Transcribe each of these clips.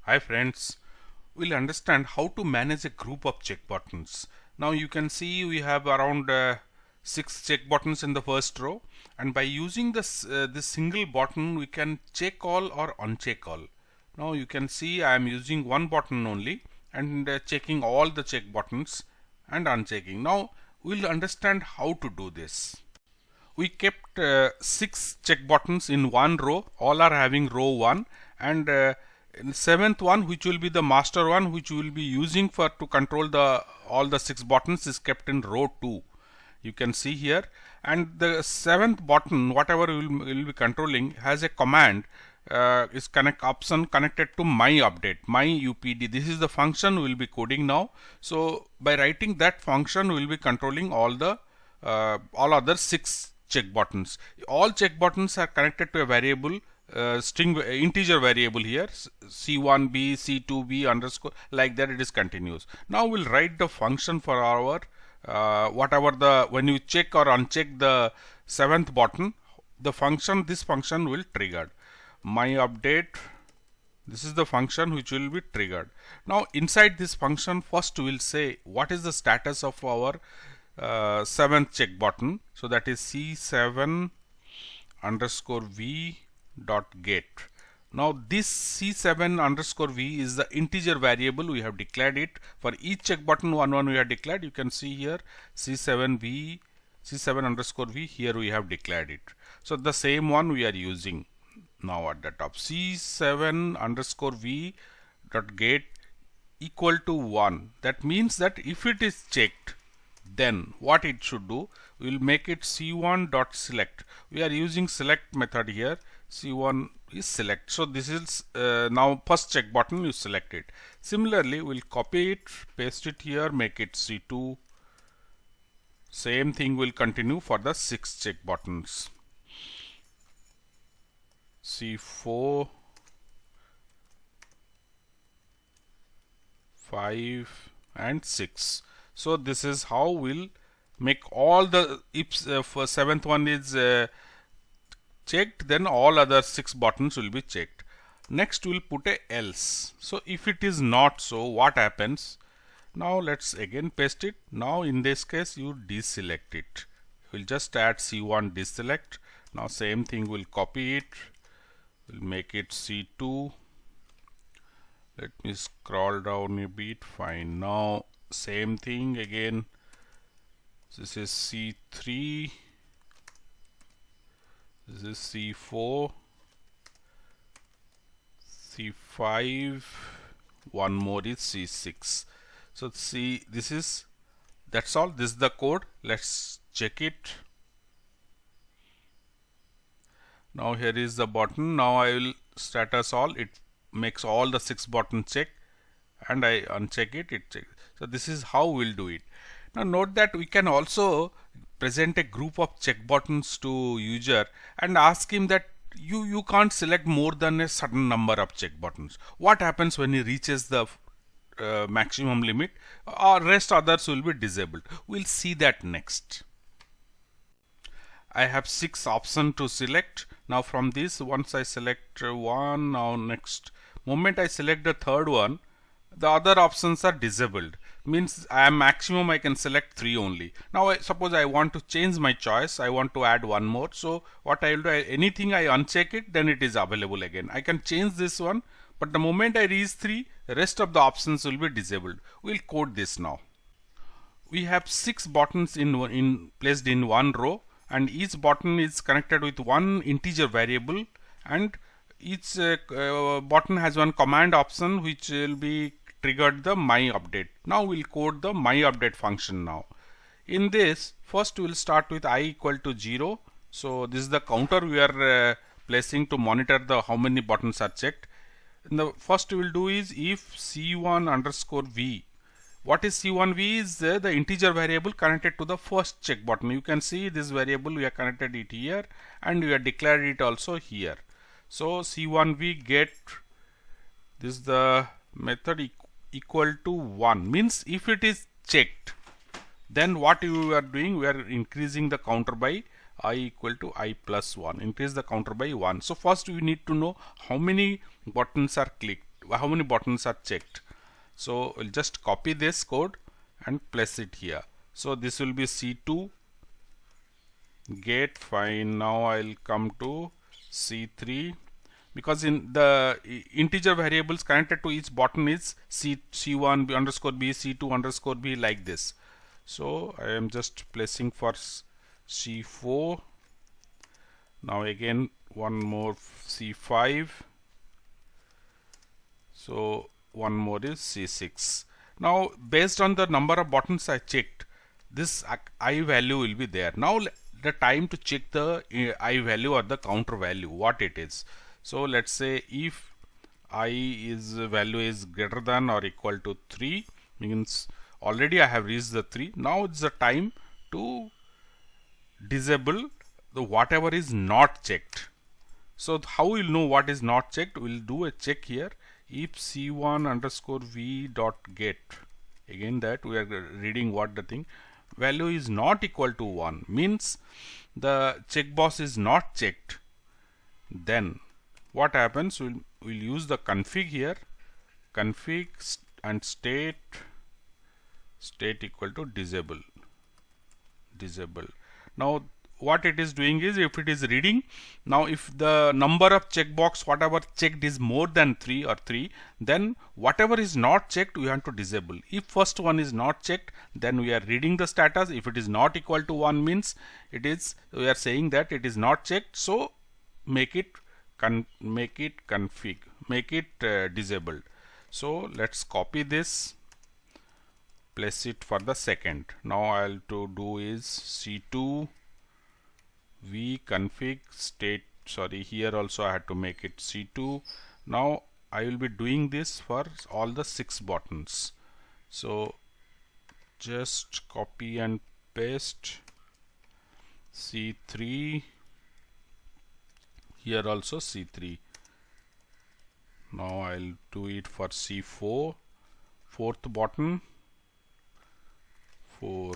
Hi friends, we'll understand how to manage a group of check buttons. Now you can see we have around 6 check buttons in the first row, and by using this single button we can check all or uncheck all. Now you can see I am using one button only and checking all the check buttons and unchecking. Now we'll understand how to do this. We kept 6 check buttons in one row, all are having row 1, and in seventh one, which will be the master one, which we will be using for to control all the 6 buttons, is kept in row 2. You can see here, and the 7th button, whatever we will be controlling, has a command is option connected to my update, my UPD. This is the function we will be coding now. So by writing that function, we will be controlling all other 6 check buttons. All check buttons are connected to a variable, integer variable here, c1b, c2b underscore, like that it is continuous. Now we'll write the function for our when you check or uncheck the 7th button, this function will trigger my update. This is the function which will be triggered. Now inside this function, first we will say what is the status of our 7th check button. So that is c7 underscore v dot get. Now this c7 underscore v is the integer variable, we have declared it for each check button. One we have declared. You can see here c7 underscore v, here we have declared it. So the same one we are using now at the top, c7 underscore v dot get equal to 1. That means that if it is checked, then what it should do, we will make it c1 dot select. We are using select method here. C1 is select. So this is now first check button, you select it. Similarly, we'll copy it, paste it here, make it C2. Same thing will continue for the 6 check buttons. C4, 5 and 6. So this is how we'll make all the, if for 7th one is checked, then all other 6 buttons will be checked. Next we'll put a else. So if it is not so, what happens? Now let's again paste it. Now in this case you deselect it. We'll just add C1 deselect. Now same thing, we'll copy it. We'll make it C2. Let me scroll down a bit. Fine. Now same thing again. This is C3. This is C4, C5, one more is C6. So see, that's all. This is the code. Let's check it. Now here is the button. Now I will status all. It makes all the 6 buttons check, and I uncheck it, it checks. So this is how we'll do it. Now note that we can also present a group of check buttons to user and ask him that you can't select more than a certain number of check buttons. What happens when he reaches the maximum limit, or rest others will be disabled? We'll see that next. I have 6 options to select. Now from this, once I select one, now next moment I select the third one, the other options are disabled. Means I am maximum I can select 3 only. Now suppose I want to change my choice, I want to add one more. So what I will do, anything I uncheck it, then it is available again. I can change this one, but the moment I reach 3, the rest of the options will be disabled. We'll code this now. We have 6 buttons placed in one row, and each button is connected with one integer variable, and each button has one command option which will be triggered the my update. Now we'll code the my update function now. In this, first we'll start with I equal to 0. So this is the counter we are placing to monitor how many buttons are checked. And the first we will do is if c1 underscore v. What is c1v? Is the integer variable connected to the first check button. You can see this variable, we have connected it here, and we have declared it also here. So c1v get, this is the method equal to 1, means if it is checked, then what you are doing, we are increasing the counter by I equal to I plus 1, increase the counter by 1. So first we need to know how many buttons are clicked. how many buttons are checked. So we'll just copy this code and place it here. So this will be C2 get. Fine. Now I'll come to C3, because in the integer variables connected to each button is C1 underscore B, C2 underscore B, like this. So I am just placing for C4. Now again one more C5. So one more is C6. Now based on the number of buttons I checked, this I value will be there. Now the time to check the I value or the counter value, what it is. So let's say if I is value is greater than or equal to 3, means already I have reached the 3. Now it's the time to disable the whatever is not checked. So how we'll know what is not checked? We'll do a check here. If C1 underscore V dot get, again that we are reading what the thing, value is not equal to 1, means the checkbox is not checked. Then what happens? We'll use the config here, config and state equal to disable. Now what it is doing is, if it is reading, now if the number of checkbox whatever checked is more than 3 or 3, then whatever is not checked we have to disable. If first one is not checked, then we are reading the status. If it is not equal to 1, means it is, we are saying that it is not checked, so make it disabled. So let's copy this, place it for the second. Now I'll to do is C2 V config state, sorry, here also I had to make it C2. Now I will be doing this for all the 6 buttons. So just copy and paste C3, here also C3. Now I'll do it for C4, fourth button, 4,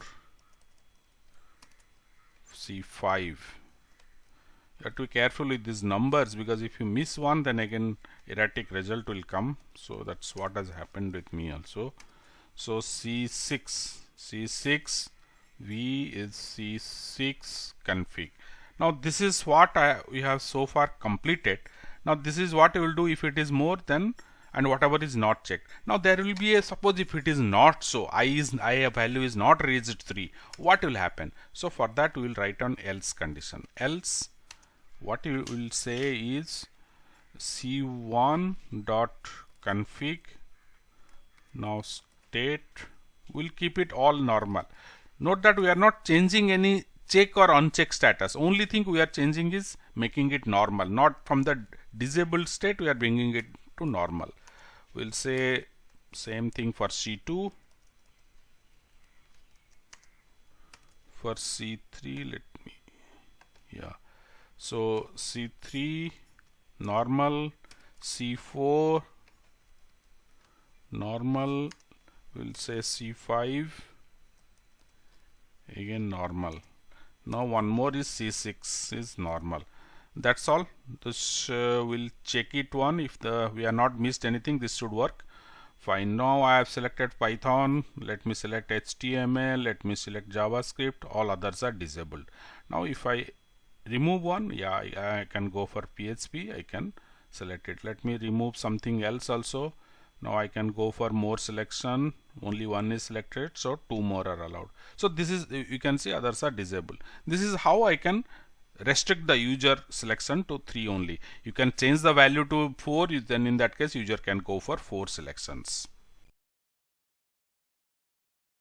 C5. You have to be careful with these numbers, because if you miss one, then again erratic result will come. So that's what has happened with me also. So C6 V is C6 config. Now this is what we have so far completed. Now this is what I will do if it is more than and whatever is not checked. Now there will be a, suppose if it is not so, I value is not reached 3, what will happen? So for that we will write on else condition. Else what you will say is C1 dot config. Now state, we'll keep it all normal. Note that we are not changing any check or uncheck status. Only thing we are changing is making it normal. Not from the disabled state, we are bringing it to normal. We'll say same thing for C2. For C3, let me, yeah. So C3 normal, C4 normal, we'll say C5 again normal. Now one more is C6 is normal. That's all. This will check it one. If we are not missed anything, this should work fine. Now I have selected Python. Let me select HTML. Let me select JavaScript. All others are disabled. Now if I remove one, yeah, I can go for PHP. I can select it. Let me remove something else also. Now I can go for more selection. Only one is selected, so 2 more are allowed. So this is, you can see others are disabled. This is how I can restrict the user selection to 3 only. You can change the value to 4, then in that case user can go for 4 selections.